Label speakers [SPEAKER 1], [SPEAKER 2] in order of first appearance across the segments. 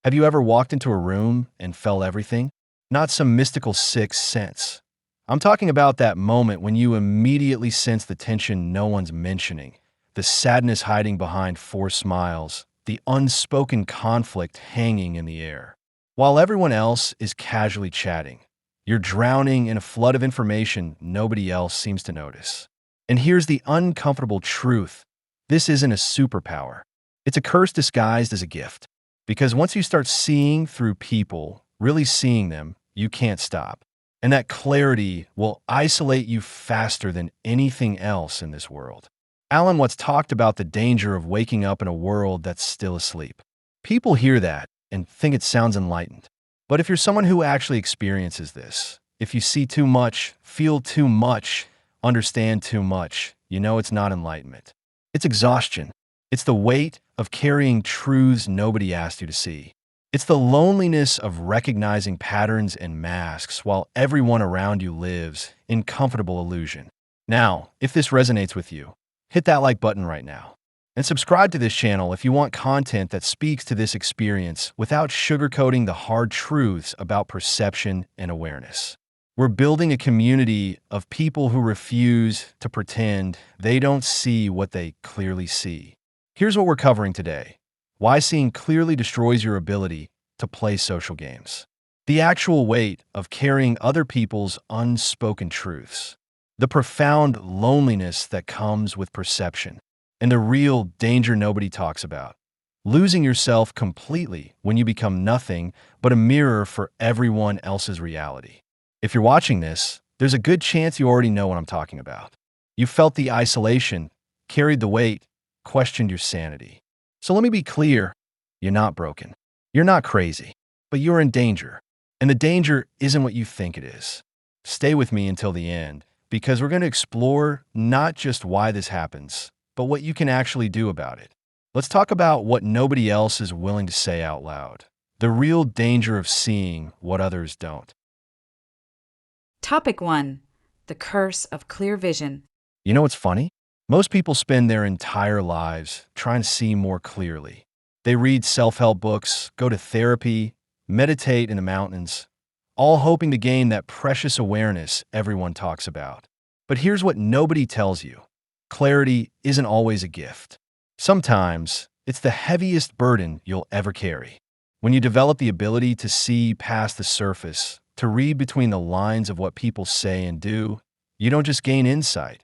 [SPEAKER 1] Have you ever walked into a room and felt everything? Not some mystical sixth sense. I'm talking about that moment when you immediately sense the tension no one's mentioning, the sadness hiding behind forced smiles, the unspoken conflict hanging in the air. While everyone else is casually chatting, you're drowning in a flood of information nobody else seems to notice. And here's the uncomfortable truth. This isn't a superpower. It's a curse disguised as a gift. Because once you start seeing through people, really seeing them, you can't stop. And that clarity will isolate you faster than anything else in this world. Alan once talked about the danger of waking up in a world that's still asleep. People hear that and think it sounds enlightened. But if you're someone who actually experiences this, if you see too much, feel too much, understand too much, you know it's not enlightenment. It's exhaustion. It's the weight of carrying truths nobody asked you to see. It's the loneliness of recognizing patterns and masks while everyone around you lives in comfortable illusion. Now, if this resonates with you, hit that like button right now. And subscribe to this channel if you want content that speaks to this experience without sugarcoating the hard truths about perception and awareness. We're building a community of people who refuse to pretend they don't see what they clearly see. Here's what we're covering today: why seeing clearly destroys your ability to play social games, the actual weight of carrying other people's unspoken truths, the profound loneliness that comes with perception, and the real danger nobody talks about: losing yourself completely when you become nothing but a mirror for everyone else's reality. If you're watching this, there's a good chance you already know what I'm talking about. You felt the isolation, carried the weight, questioned your sanity. So let me be clear: you're not broken. You're not crazy, but you're in danger. And the danger isn't what you think it is. Stay with me until the end, because we're going to explore not just why this happens, but what you can actually do about it. Let's talk about what nobody else is willing to say out loud: the real danger of seeing what others don't.
[SPEAKER 2] Topic 1. The Curse of Clear Vision.
[SPEAKER 1] You know what's funny? Most people spend their entire lives trying to see more clearly. They read self-help books, go to therapy, meditate in the mountains, all hoping to gain that precious awareness everyone talks about. But here's what nobody tells you: clarity isn't always a gift. Sometimes it's the heaviest burden you'll ever carry. When you develop the ability to see past the surface, to read between the lines of what people say and do, you don't just gain insight.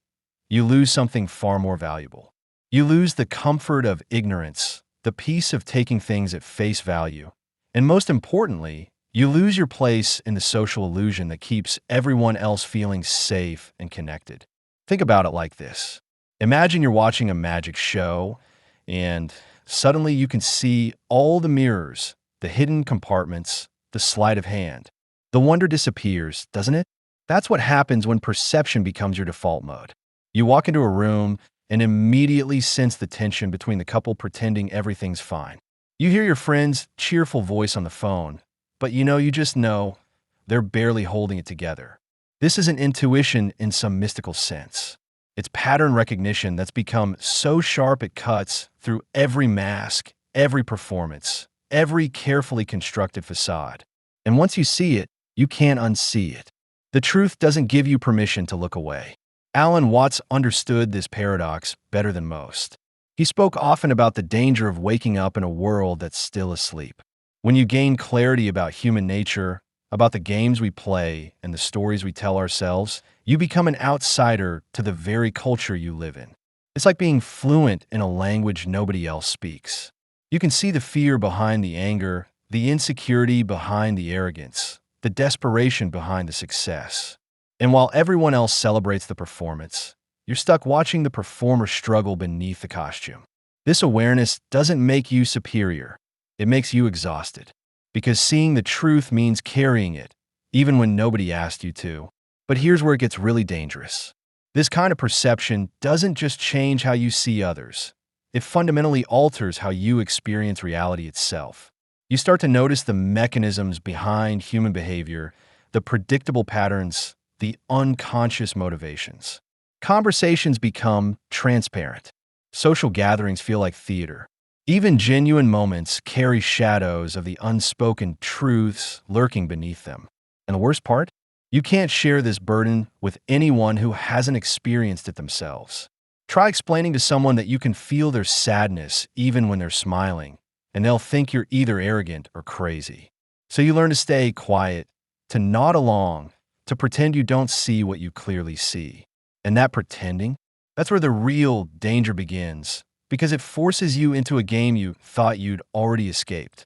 [SPEAKER 1] You lose something far more valuable. You lose the comfort of ignorance, the peace of taking things at face value, and most importantly, you lose your place in the social illusion that keeps everyone else feeling safe and connected. Think about it like this. Imagine you're watching a magic show, and suddenly you can see all the mirrors, the hidden compartments, the sleight of hand. The wonder disappears, doesn't it? That's what happens when perception becomes your default mode. You walk into a room and immediately sense the tension between the couple pretending everything's fine. You hear your friend's cheerful voice on the phone, but you just know they're barely holding it together. This isn't intuition in some mystical sense. It's pattern recognition that's become so sharp it cuts through every mask, every performance, every carefully constructed facade. And once you see it, you can't unsee it. The truth doesn't give you permission to look away. Alan Watts understood this paradox better than most. He spoke often about the danger of waking up in a world that's still asleep. When you gain clarity about human nature, about the games we play and the stories we tell ourselves, you become an outsider to the very culture you live in. It's like being fluent in a language nobody else speaks. You can see the fear behind the anger, the insecurity behind the arrogance, the desperation behind the success. And while everyone else celebrates the performance, you're stuck watching the performer struggle beneath the costume. This awareness doesn't make you superior. It makes you exhausted. Because seeing the truth means carrying it, even when nobody asked you to. But here's where it gets really dangerous. This kind of perception doesn't just change how you see others. It fundamentally alters how you experience reality itself. You start to notice the mechanisms behind human behavior, the predictable patterns, the unconscious motivations. Conversations become transparent. Social gatherings feel like theater. Even genuine moments carry shadows of the unspoken truths lurking beneath them. And the worst part? You can't share this burden with anyone who hasn't experienced it themselves. Try explaining to someone that you can feel their sadness even when they're smiling, and they'll think you're either arrogant or crazy. So you learn to stay quiet, to nod along, to pretend you don't see what you clearly see. And that pretending, that's where the real danger begins, because it forces you into a game you thought you'd already escaped.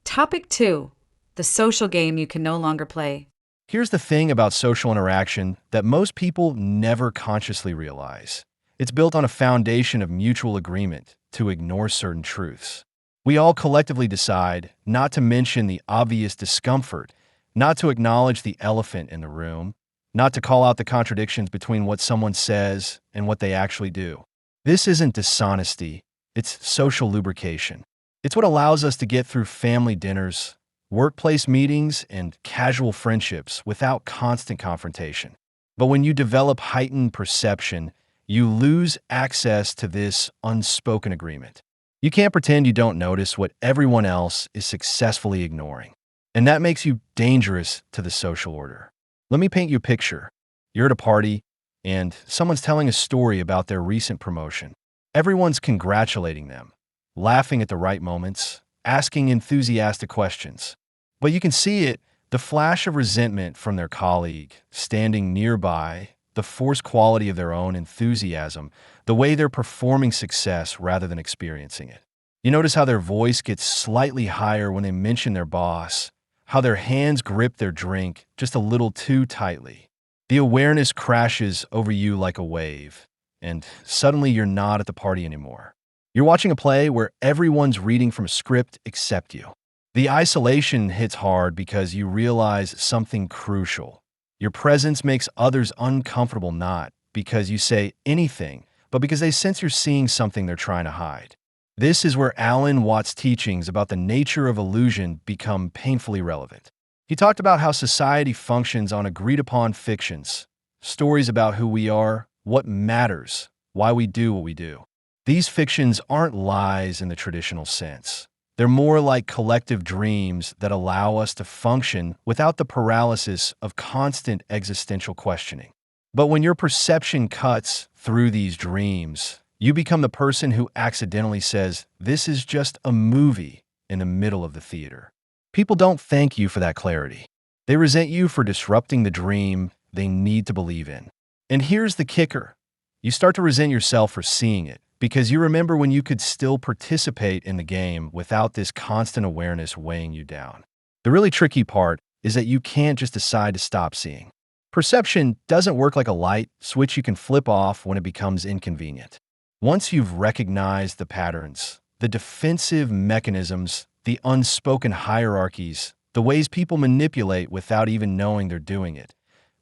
[SPEAKER 2] Topic 2. The social game you can no longer play.
[SPEAKER 1] Here's the thing about social interaction that most people never consciously realize. It's built on a foundation of mutual agreement to ignore certain truths. We all collectively decide not to mention the obvious discomfort, not to acknowledge the elephant in the room, not to call out the contradictions between what someone says and what they actually do. This isn't dishonesty, it's social lubrication. It's what allows us to get through family dinners, workplace meetings, and casual friendships without constant confrontation. But when you develop heightened perception, you lose access to this unspoken agreement. You can't pretend you don't notice what everyone else is successfully ignoring. And that makes you dangerous to the social order. Let me paint you a picture. You're at a party, and someone's telling a story about their recent promotion. Everyone's congratulating them, laughing at the right moments, asking enthusiastic questions. But you can see it, the flash of resentment from their colleague, standing nearby, the forced quality of their own enthusiasm, the way they're performing success rather than experiencing it. You notice how their voice gets slightly higher when they mention their boss, how their hands grip their drink just a little too tightly. The awareness crashes over you like a wave, and suddenly you're not at the party anymore. You're watching a play where everyone's reading from a script except you. The isolation hits hard because you realize something crucial. Your presence makes others uncomfortable not because you say anything, but because they sense you're seeing something they're trying to hide. This is where Alan Watts' teachings about the nature of illusion become painfully relevant. He talked about how society functions on agreed-upon fictions, stories about who we are, what matters, why we do what we do. These fictions aren't lies in the traditional sense. They're more like collective dreams that allow us to function without the paralysis of constant existential questioning. But when your perception cuts through these dreams, you become the person who accidentally says, "This is just a movie," in the middle of the theater. People don't thank you for that clarity. They resent you for disrupting the dream they need to believe in. And here's the kicker. You start to resent yourself for seeing it, because you remember when you could still participate in the game without this constant awareness weighing you down. The really tricky part is that you can't just decide to stop seeing. Perception doesn't work like a light switch you can flip off when it becomes inconvenient. Once you've recognized the patterns, the defensive mechanisms, the unspoken hierarchies, the ways people manipulate without even knowing they're doing it,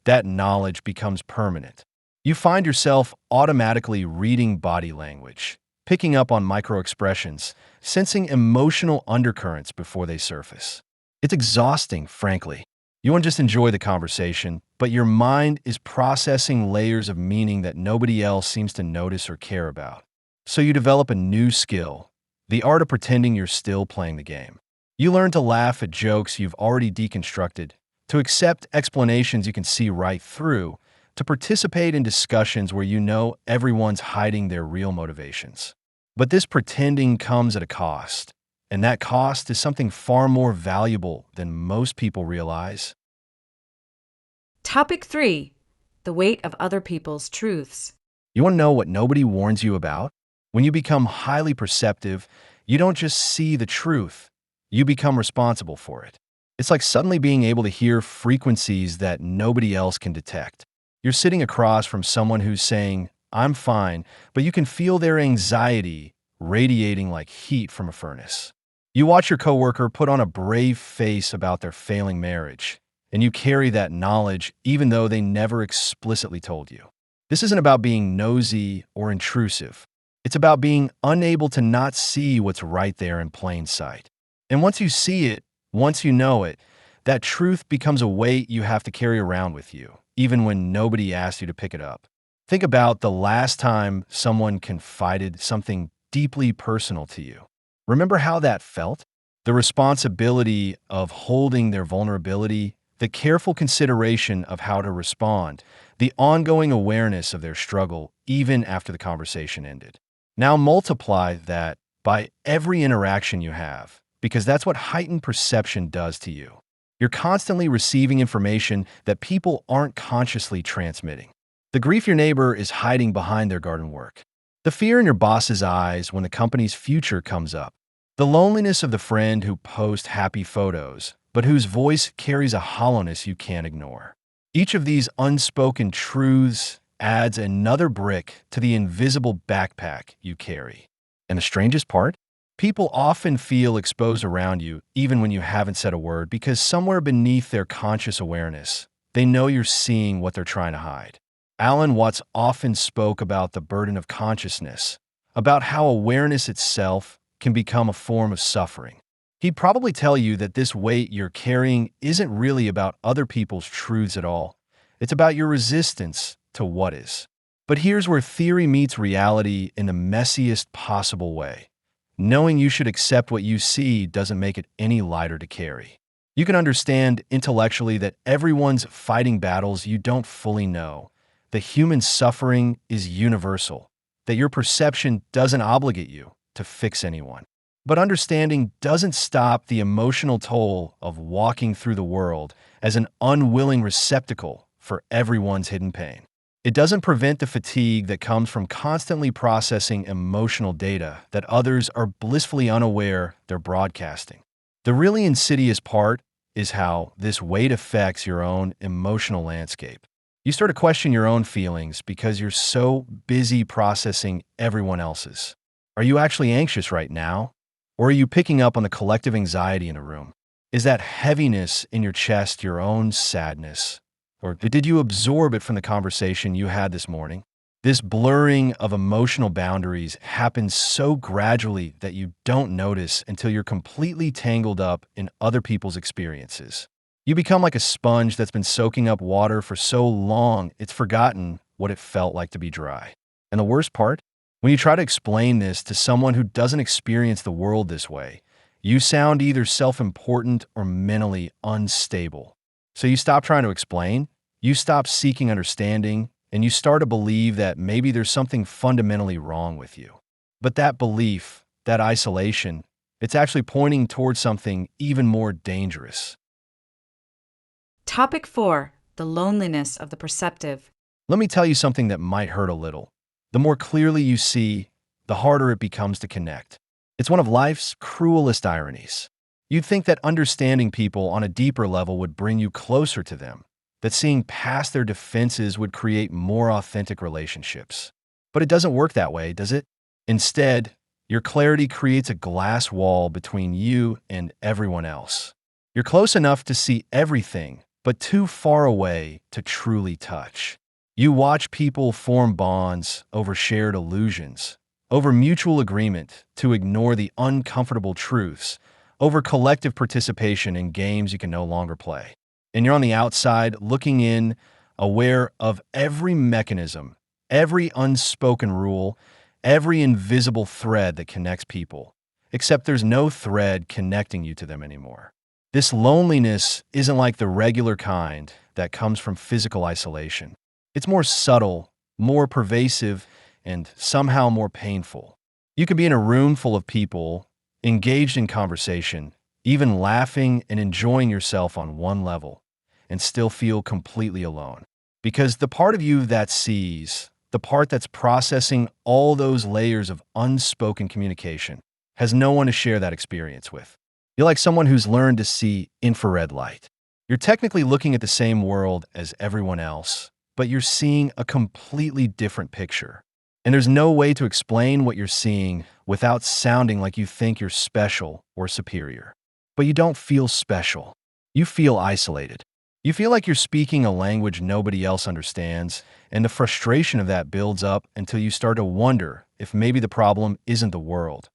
[SPEAKER 1] that knowledge becomes permanent. You find yourself automatically reading body language, picking up on microexpressions, sensing emotional undercurrents before they surface. It's exhausting, frankly. You want to just enjoy the conversation, but your mind is processing layers of meaning that nobody else seems to notice or care about. So you develop a new skill, the art of pretending you're still playing the game. You learn to laugh at jokes you've already deconstructed, to accept explanations you can see right through, to participate in discussions where you know everyone's hiding their real motivations. But this pretending comes at a cost, and that cost is something far more valuable than most people realize.
[SPEAKER 2] Topic 3. The weight of other people's truths.
[SPEAKER 1] You want to know what nobody warns you about? When you become highly perceptive, you don't just see the truth, you become responsible for it. It's like suddenly being able to hear frequencies that nobody else can detect. You're sitting across from someone who's saying, "I'm fine," but you can feel their anxiety radiating like heat from a furnace. You watch your coworker put on a brave face about their failing marriage, and you carry that knowledge even though they never explicitly told you. This isn't about being nosy or intrusive. It's about being unable to not see what's right there in plain sight. And once you see it, once you know it, that truth becomes a weight you have to carry around with you, even when nobody asks you to pick it up. Think about the last time someone confided something deeply personal to you. Remember how that felt? The responsibility of holding their vulnerability, the careful consideration of how to respond, the ongoing awareness of their struggle even after the conversation ended. Now multiply that by every interaction you have, because that's what heightened perception does to you. You're constantly receiving information that people aren't consciously transmitting. The grief your neighbor is hiding behind their garden work. The fear in your boss's eyes when the company's future comes up. The loneliness of the friend who posts happy photos, but whose voice carries a hollowness you can't ignore. Each of these unspoken truths adds another brick to the invisible backpack you carry. And the strangest part? People often feel exposed around you even when you haven't said a word because somewhere beneath their conscious awareness, they know you're seeing what they're trying to hide. Alan Watts often spoke about the burden of consciousness, about how awareness itself can become a form of suffering. He'd probably tell you that this weight you're carrying isn't really about other people's truths at all. It's about your resistance to what is. But here's where theory meets reality in the messiest possible way. Knowing you should accept what you see doesn't make it any lighter to carry. You can understand intellectually that everyone's fighting battles you don't fully know. The human suffering is universal, that your perception doesn't obligate you to fix anyone. But understanding doesn't stop the emotional toll of walking through the world as an unwilling receptacle for everyone's hidden pain. It doesn't prevent the fatigue that comes from constantly processing emotional data that others are blissfully unaware they're broadcasting. The really insidious part is how this weight affects your own emotional landscape. You start to question your own feelings because you're so busy processing everyone else's. Are you actually anxious right now? Or are you picking up on the collective anxiety in a room? Is that heaviness in your chest your own sadness? Or did you absorb it from the conversation you had this morning? This blurring of emotional boundaries happens so gradually that you don't notice until you're completely tangled up in other people's experiences. You become like a sponge that's been soaking up water for so long it's forgotten what it felt like to be dry. And the worst part? When you try to explain this to someone who doesn't experience the world this way, you sound either self-important or mentally unstable. So you stop trying to explain, you stop seeking understanding, and you start to believe that maybe there's something fundamentally wrong with you. But that belief, that isolation, it's actually pointing towards something even more dangerous.
[SPEAKER 2] Topic 4. The loneliness of the perceptive.
[SPEAKER 1] Let me tell you something that might hurt a little. The more clearly you see, the harder it becomes to connect. It's one of life's cruelest ironies. You'd think that understanding people on a deeper level would bring you closer to them, that seeing past their defenses would create more authentic relationships. But it doesn't work that way, does it? Instead, your clarity creates a glass wall between you and everyone else. You're close enough to see everything, but too far away to truly touch. You watch people form bonds over shared illusions, over mutual agreement to ignore the uncomfortable truths, over collective participation in games you can no longer play. And you're on the outside looking in, aware of every mechanism, every unspoken rule, every invisible thread that connects people, except there's no thread connecting you to them anymore. This loneliness isn't like the regular kind that comes from physical isolation. It's more subtle, more pervasive, and somehow more painful. You could be in a room full of people, engaged in conversation, even laughing and enjoying yourself on one level, and still feel completely alone. Because the part of you that sees, the part that's processing all those layers of unspoken communication, has no one to share that experience with. You're like someone who's learned to see infrared light. You're technically looking at the same world as everyone else, but you're seeing a completely different picture. And there's no way to explain what you're seeing without sounding like you think you're special or superior. But you don't feel special. You feel isolated. You feel like you're speaking a language nobody else understands, and the frustration of that builds up until you start to wonder if maybe the problem isn't the world.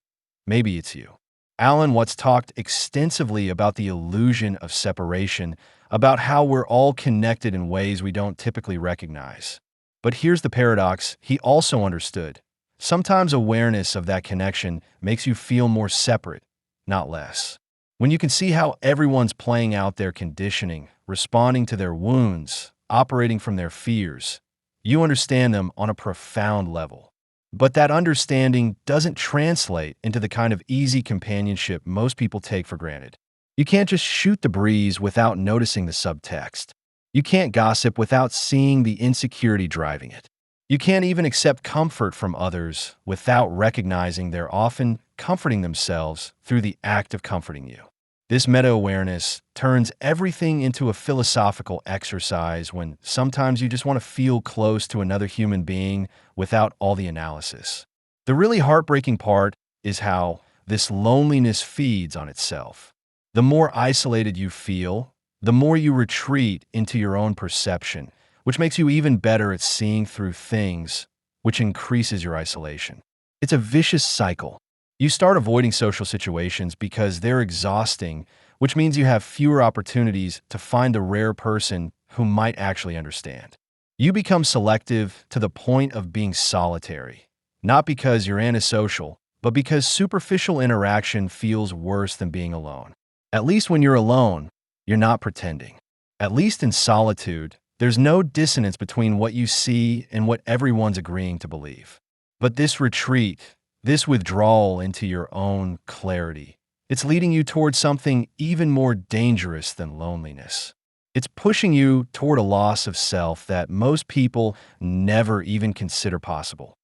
[SPEAKER 1] Maybe it's you. Alan Watts talked extensively about the illusion of separation, about how we're all connected in ways we don't typically recognize. But here's the paradox he also understood. Sometimes awareness of that connection makes you feel more separate, not less. When you can see how everyone's playing out their conditioning, responding to their wounds, operating from their fears, you understand them on a profound level. But that understanding doesn't translate into the kind of easy companionship most people take for granted. You can't just shoot the breeze without noticing the subtext. You can't gossip without seeing the insecurity driving it. You can't even accept comfort from others without recognizing they're often comforting themselves through the act of comforting you. This meta-awareness turns everything into a philosophical exercise when sometimes you just want to feel close to another human being without all the analysis. The really heartbreaking part is how this loneliness feeds on itself. The more isolated you feel, the more you retreat into your own perception, which makes you even better at seeing through things, which increases your isolation. It's a vicious cycle. You start avoiding social situations because they're exhausting, which means you have fewer opportunities to find the rare person who might actually understand. You become selective to the point of being solitary, not because you're antisocial, but because superficial interaction feels worse than being alone. At least when you're alone, you're not pretending. At least in solitude, there's no dissonance between what you see and what everyone's agreeing to believe. But this retreat, this withdrawal into your own clarity, it's leading you towards something even more dangerous than loneliness. It's pushing you toward a loss of self that most people never even consider possible.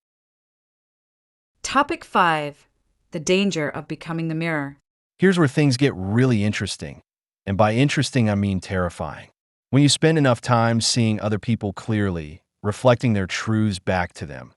[SPEAKER 2] Topic 5. The danger of becoming the mirror.
[SPEAKER 1] Here's where things get really interesting. And by interesting, I mean terrifying. When you spend enough time seeing other people clearly, reflecting their truths back to them,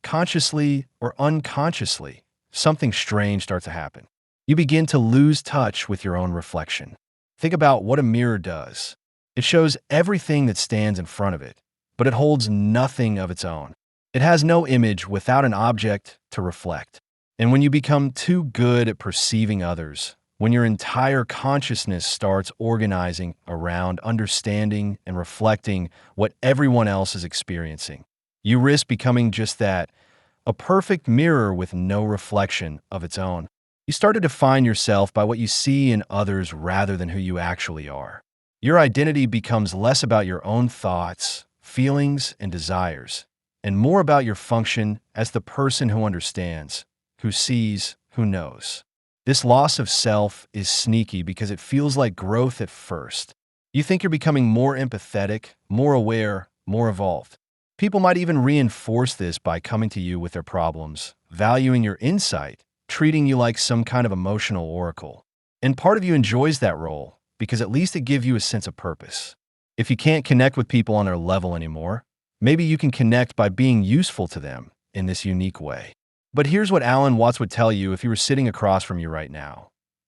[SPEAKER 1] consciously or unconsciously, something strange starts to happen. You begin to lose touch with your own reflection. Think about what a mirror does. It shows everything that stands in front of it, but it holds nothing of its own. It has no image without an object to reflect. And when you become too good at perceiving others, when your entire consciousness starts organizing around understanding and reflecting what everyone else is experiencing, you risk becoming just that, a perfect mirror with no reflection of its own. You start to define yourself by what you see in others rather than who you actually are. Your identity becomes less about your own thoughts, feelings, and desires, and more about your function as the person who understands, who sees, who knows. This loss of self is sneaky because it feels like growth at first. You think you're becoming more empathetic, more aware, more evolved. People might even reinforce this by coming to you with their problems, valuing your insight, treating you like some kind of emotional oracle. And part of you enjoys that role because at least it gives you a sense of purpose. If you can't connect with people on their level anymore, maybe you can connect by being useful to them in this unique way. But here's what Alan Watts would tell you if he were sitting across from you right now.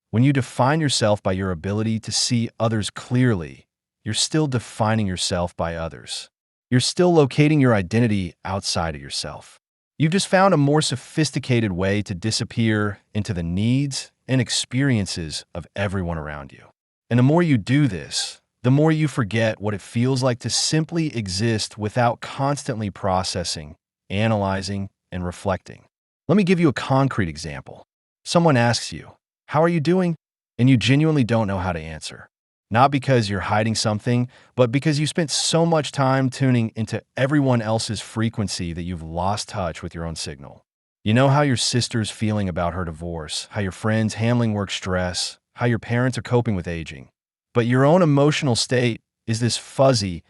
[SPEAKER 1] When you define yourself by your ability to see others clearly, you're still defining yourself by others. You're still locating your identity outside of yourself. You've just found a more sophisticated way to disappear into the needs and experiences of everyone around you. And the more you do this, the more you forget what it feels like to simply exist without constantly processing, analyzing, and reflecting. Let me give you a concrete example. Someone asks you, "How are you doing?" And you genuinely don't know how to answer. Not because you're hiding something, but because you spent so much time tuning into everyone else's frequency that you've lost touch with your own signal. You know how your sister's feeling about her divorce, how your friends handling work stress, how your parents are coping with aging. But your own emotional state is this fuzzy,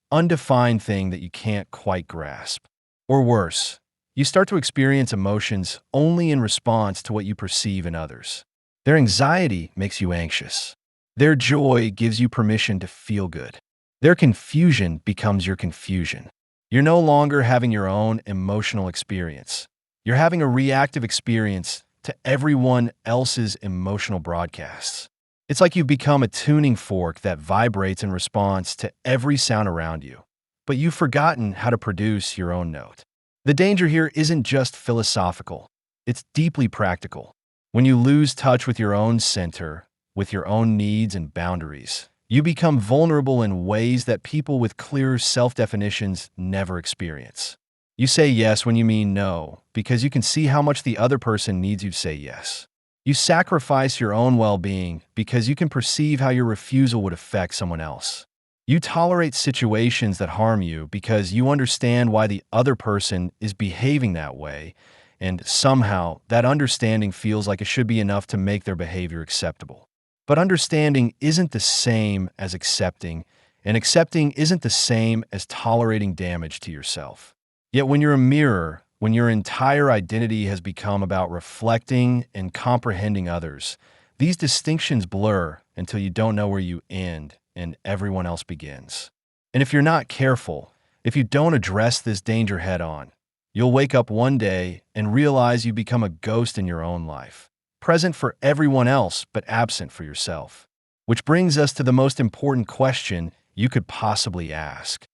[SPEAKER 1] undefined thing that you can't quite grasp. Or worse, you start to experience emotions only in response to what you perceive in others. Their anxiety makes you anxious. Their joy gives you permission to feel good. Their confusion becomes your confusion. You're no longer having your own emotional experience. You're having a reactive experience to everyone else's emotional broadcasts. It's like you've become a tuning fork that vibrates in response to every sound around you, but you've forgotten how to produce your own note. The danger here isn't just philosophical, it's deeply practical. When you lose touch with your own center, with your own needs and boundaries, you become vulnerable in ways that people with clear self-definitions never experience. You say yes when you mean no, because you can see how much the other person needs you to say yes. You sacrifice your own well-being because you can perceive how your refusal would affect someone else. You tolerate situations that harm you because you understand why the other person is behaving that way, and somehow that understanding feels like it should be enough to make their behavior acceptable. But understanding isn't the same as accepting, and accepting isn't the same as tolerating damage to yourself. Yet when you're a mirror, when your entire identity has become about reflecting and comprehending others, these distinctions blur until you don't know where you end and everyone else begins. And if you're not careful, if you don't address this danger head on, you'll wake up one day and realize you become a ghost in your own life, present for everyone else but absent for yourself. Which brings us to the most important question you could possibly ask.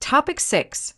[SPEAKER 2] Topic 6.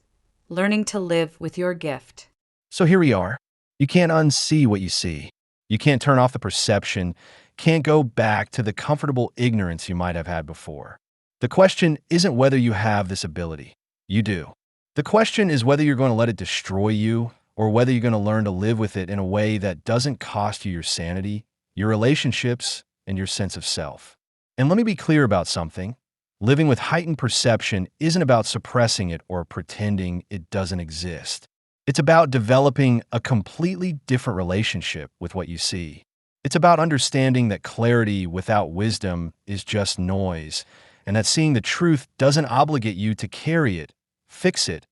[SPEAKER 2] Learning to live with your gift.
[SPEAKER 1] So here we are. You can't unsee what you see. You can't turn off the perception, can't go back to the comfortable ignorance you might have had before. The question isn't whether you have this ability. You do. The question is whether you're going to let it destroy you or whether you're going to learn to live with it in a way that doesn't cost you your sanity, your relationships, and your sense of self. And let me be clear about something. Living with heightened perception isn't about suppressing it or pretending it doesn't exist. It's about developing a completely different relationship with what you see. It's about understanding that clarity without wisdom is just noise, and that seeing the truth doesn't obligate you to carry it, fix it,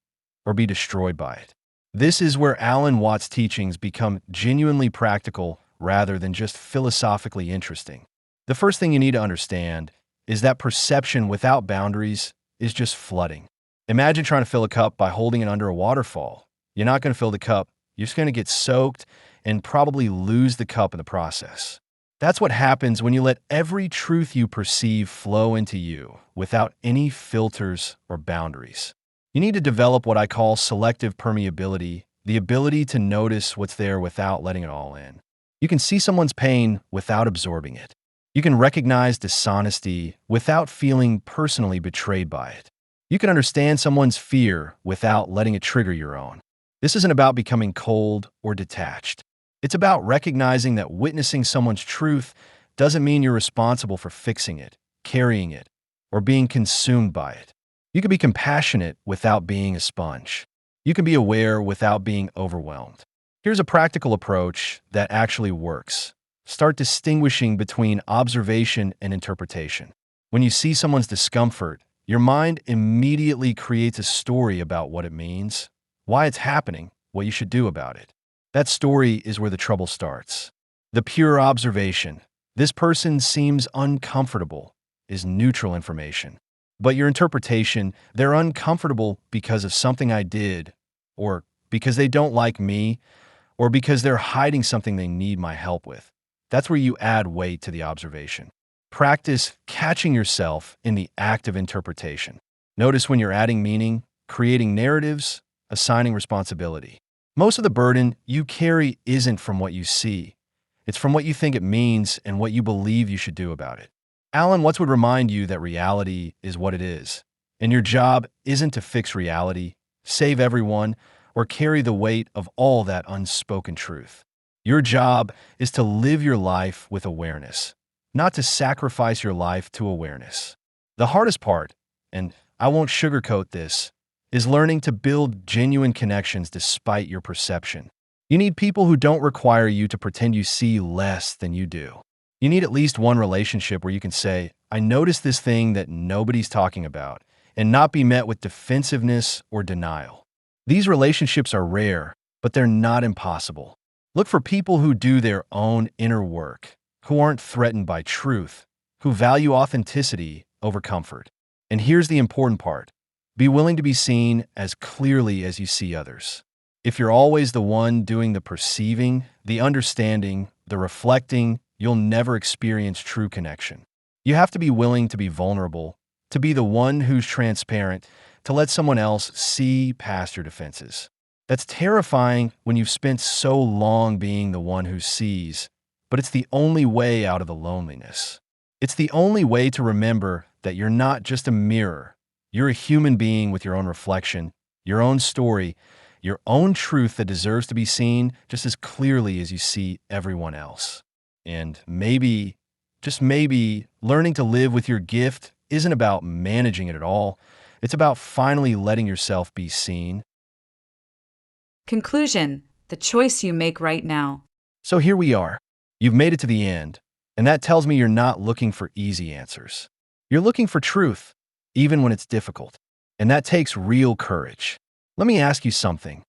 [SPEAKER 1] or be destroyed by it. This is where Alan Watts' teachings become genuinely practical rather than just philosophically interesting. The first thing you need to understand is that perception without boundaries is just flooding. Imagine trying to fill a cup by holding it under a waterfall. You're not going to fill the cup, you're just going to get soaked and probably lose the cup in the process. That's what happens when you let every truth you perceive flow into you without any filters or boundaries. You need to develop what I call selective permeability, the ability to notice what's there without letting it all in. You can see someone's pain without absorbing it. You can recognize dishonesty without feeling personally betrayed by it. You can understand someone's fear without letting it trigger your own. This isn't about becoming cold or detached. It's about recognizing that witnessing someone's truth doesn't mean you're responsible for fixing it, carrying it, or being consumed by it. You can be compassionate without being a sponge. You can be aware without being overwhelmed. Here's a practical approach that actually works. Start distinguishing between observation and interpretation. When you see someone's discomfort, your mind immediately creates a story about what it means, why it's happening, what you should do about it. That story is where the trouble starts. The pure observation, this person seems uncomfortable, is neutral information. But your interpretation, they're uncomfortable because of something I did, or because they don't like me, or because they're hiding something they need my help with. That's where you add weight to the observation. Practice catching yourself in the act of interpretation. Notice when you're adding meaning, creating narratives, assigning responsibility. Most of the burden you carry isn't from what you see. It's from what you think it means and what you believe you should do about it. Alan Watts would remind you that reality is what it is, and your job isn't to fix reality, save everyone, or carry the weight of all that unspoken truth. Your job is to live your life with awareness, not to sacrifice your life to awareness. The hardest part, and I won't sugarcoat this, is learning to build genuine connections despite your perception. You need people who don't require you to pretend you see less than you do. You need at least one relationship where you can say, I noticed this thing that nobody's talking about, and not be met with defensiveness or denial. These relationships are rare, but they're not impossible. Look for people who do their own inner work, who aren't threatened by truth, who value authenticity over comfort. And here's the important part. Be willing to be seen as clearly as you see others. If you're always the one doing the perceiving, the understanding, the reflecting, you'll never experience true connection. You have to be willing to be vulnerable, to be the one who's transparent, to let someone else see past your defenses. That's terrifying when you've spent so long being the one who sees, but it's the only way out of the loneliness. It's the only way to remember that you're not just a mirror. You're a human being with your own reflection, your own story, your own truth that deserves to be seen just as clearly as you see everyone else. And maybe, just maybe, learning to live with your gift isn't about managing it at all. It's about finally letting yourself be seen.
[SPEAKER 2] Conclusion: the choice you make right now.
[SPEAKER 1] So here we are. You've made it to the end, and that tells me you're not looking for easy answers. You're looking for truth, even when it's difficult. And that takes real courage. Let me ask you something.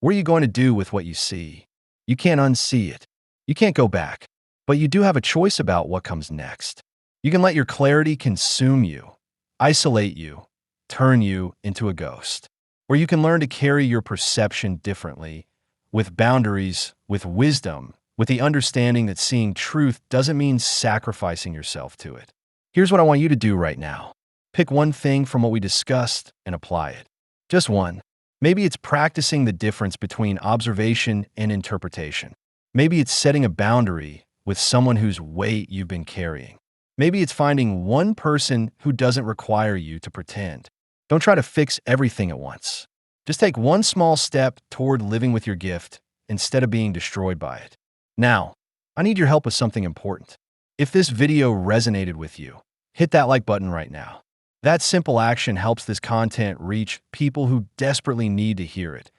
[SPEAKER 1] What are you going to do with what you see? You can't unsee it. You can't go back. But you do have a choice about what comes next. You can let your clarity consume you, isolate you, turn you into a ghost. Or you can learn to carry your perception differently, with boundaries, with wisdom, with the understanding that seeing truth doesn't mean sacrificing yourself to it. Here's what I want you to do right now. Pick one thing from what we discussed and apply it. Just one. Maybe it's practicing the difference between observation and interpretation. Maybe it's setting a boundary with someone whose weight you've been carrying. Maybe it's finding one person who doesn't require you to pretend. Don't try to fix everything at once. Just take one small step toward living with your gift instead of being destroyed by it. Now, I need your help with something important. If this video resonated with you, hit that like button right now. That simple action helps this content reach people who desperately need to hear it.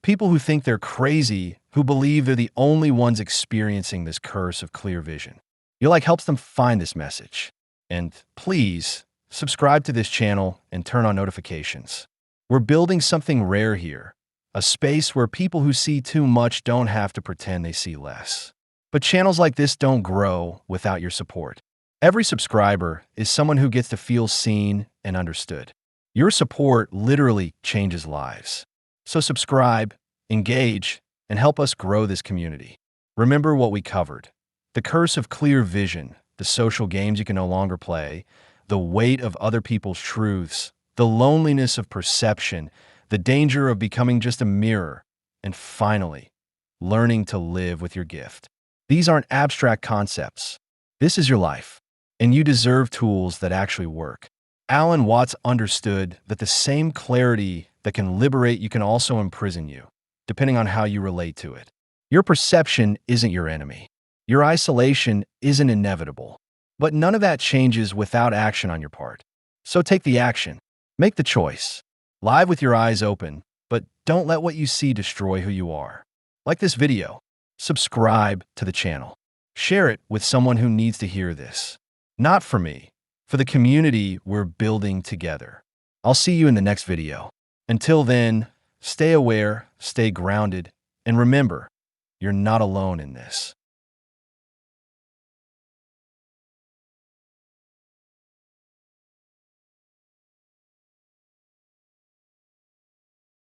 [SPEAKER 1] People who think they're crazy, who believe they're the only ones experiencing this curse of clear vision. Your like helps them find this message. And please, subscribe to this channel and turn on notifications. We're building something rare here, a space where people who see too much don't have to pretend they see less. But channels like this don't grow without your support. Every subscriber is someone who gets to feel seen and understood. Your support literally changes lives. So subscribe, engage, and help us grow this community. Remember what we covered: the curse of clear vision, the social games you can no longer play, the weight of other people's truths, the loneliness of perception, the danger of becoming just a mirror, and finally, learning to live with your gift. These aren't abstract concepts. This is your life, and you deserve tools that actually work. Alan Watts understood that the same clarity that can liberate you can also imprison you, depending on how you relate to it. Your perception isn't your enemy. Your isolation isn't inevitable. But none of that changes without action on your part. So take the action. Make the choice. Live with your eyes open, but don't let what you see destroy who you are. Like this video, subscribe to the channel. Share it with someone who needs to hear this. Not for me, for the community we're building together. I'll see you in the next video. Until then, stay aware, stay grounded, and remember, you're not alone in this.